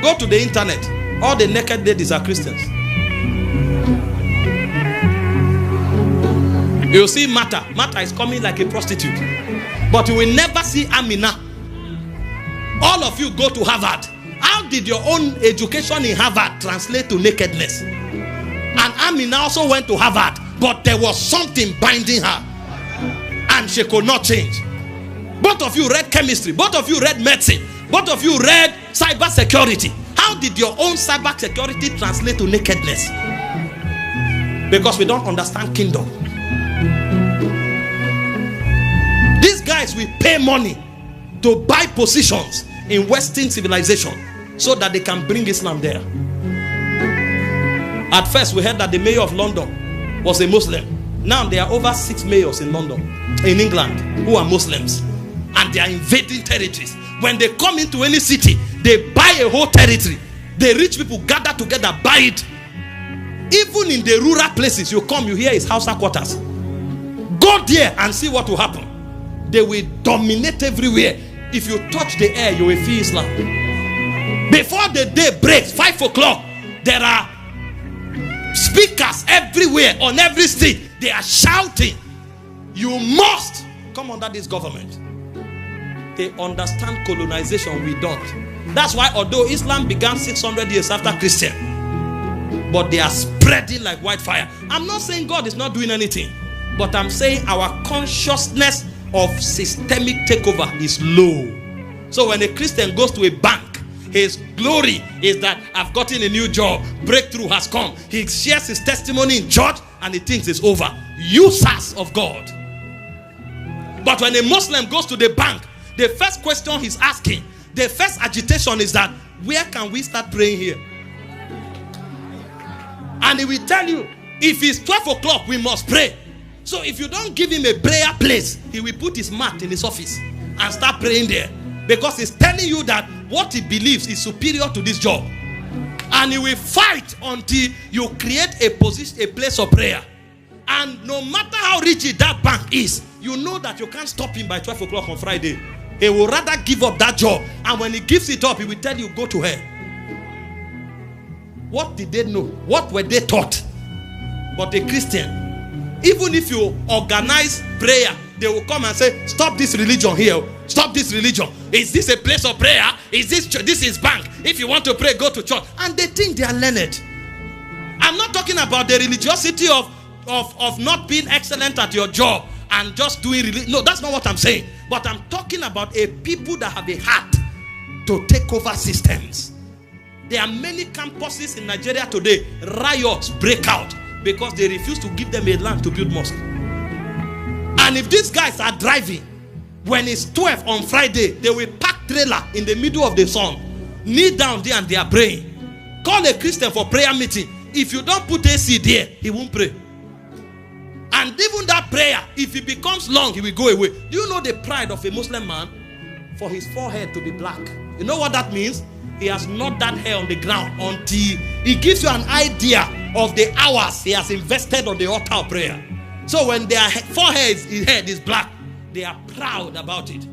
Go to the internet. All the naked ladies are Christians. You'll see Martha. Martha is coming like a prostitute. But you will never see Amina. All of you go to Harvard. How did your own education in Harvard translate to nakedness? And Amina also went to Harvard, but there was something binding her, and she could not change. Both of you read chemistry. Both of you read medicine. Both of you read cyber security. How did your own cyber security translate to nakedness? Because we don't understand kingdom. These guys will pay money to buy positions in Western civilization so that they can bring Islam there. At first we heard that the mayor of London was a Muslim. Now there are over 6 mayors in London, in England, who are Muslims, and they are invading territories. When they come into any city, they buy a whole territory. The rich people gather together, buy it. Even in the rural places, you come, you hear his house quarters. Go there and see what will happen. They will dominate everywhere. If you touch the air, you will feel Islam. Before the day breaks, 5 o'clock, there are speakers everywhere on every street. They are shouting, you must come under this government. They understand colonization, we don't. That's why although Islam began 600 years after Christian, but they are spreading like wildfire. I'm not saying God is not doing anything, but I'm saying our consciousness of systemic takeover is low. So when a Christian goes to a bank, his glory is that I've gotten a new job, breakthrough has come. He shares his testimony in church and he thinks it's over. Users of God. But when a Muslim goes to the bank, the first question he's asking, the first agitation is that, where can we start praying here? And he will tell you, if it's 12 o'clock, we must pray. So if you don't give him a prayer place, he will put his mat in his office and start praying there. Because he's telling you that what he believes is superior to this job. And he will fight until you create a position, a place of prayer. And no matter how rich that bank is, you know that you can't stop him by 12 o'clock on Friday. He will rather give up that job. And when he gives it up, he will tell you, go to hell. What did they know? What were they taught? But a Christian, even if you organize prayer, they will come and say, stop this religion here. Stop this religion. Is this a place of prayer? Is this church? This is bank. If you want to pray, go to church. And they think they are learned. I'm not talking about the religiosity of not being excellent at your job and just doing religion. No, that's not what I'm saying. But I'm talking about a people that have a heart to take over systems. There are many campuses in Nigeria today. Riots break out because they refuse to give them a land to build mosque. And if these guys are driving, when it's 12 on Friday, they will park trailer in the middle of the sun, kneel down there and they are praying. Call a Christian for prayer meeting. If you don't put AC there, he won't pray. And even that prayer, if it becomes long, he will go away. Do you know the pride of a Muslim man? For his forehead to be black. You know what that means? He has not that hair on the ground until he gives you an idea of the hours he has invested on the altar of prayer. So when their forehead, his head is black, they are proud about it.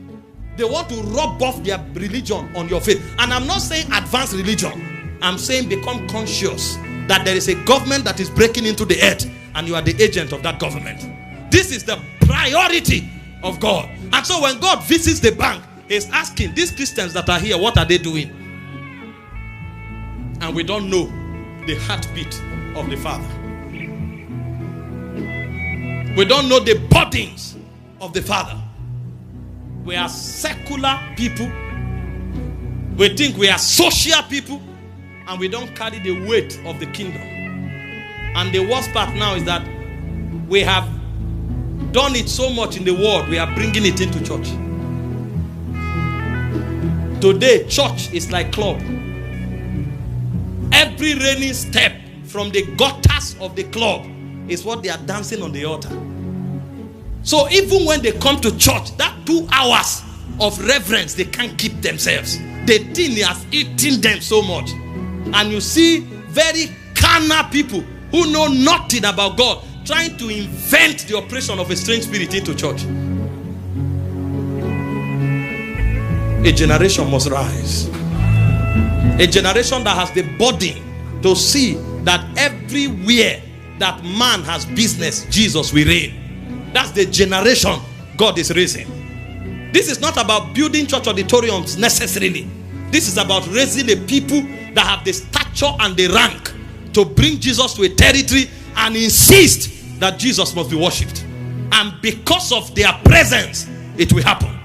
They want to rub off their religion on your face. And I'm not saying advanced religion. I'm saying become conscious that there is a government that is breaking into the earth and you are the agent of that government. This is the priority of God. And so when God visits the bank, he's asking these Christians that are here, what are they doing? And we don't know the heartbeat of the Father. We don't know the burdens of the Father. We are secular people. We think we are social people. And we don't carry the weight of the kingdom. And the worst part now is that we have done it so much in the world, we are bringing it into church. Today, church is like club. Every rainy step from the gutters of the club is what they are dancing on the altar. So even when they come to church, that 2 hours of reverence, they can't keep themselves. The thing has eaten them so much. And you see very carnal people who know nothing about God trying to invent the operation of a strange spirit into church. A generation must rise. A generation that has the burden to see that everywhere that man has business, Jesus will reign. That's the generation God is raising. This is not about building church auditoriums necessarily. This is about raising a people that have the stature and the rank to bring Jesus to a territory and insist that Jesus must be worshipped. And because of their presence, it will happen.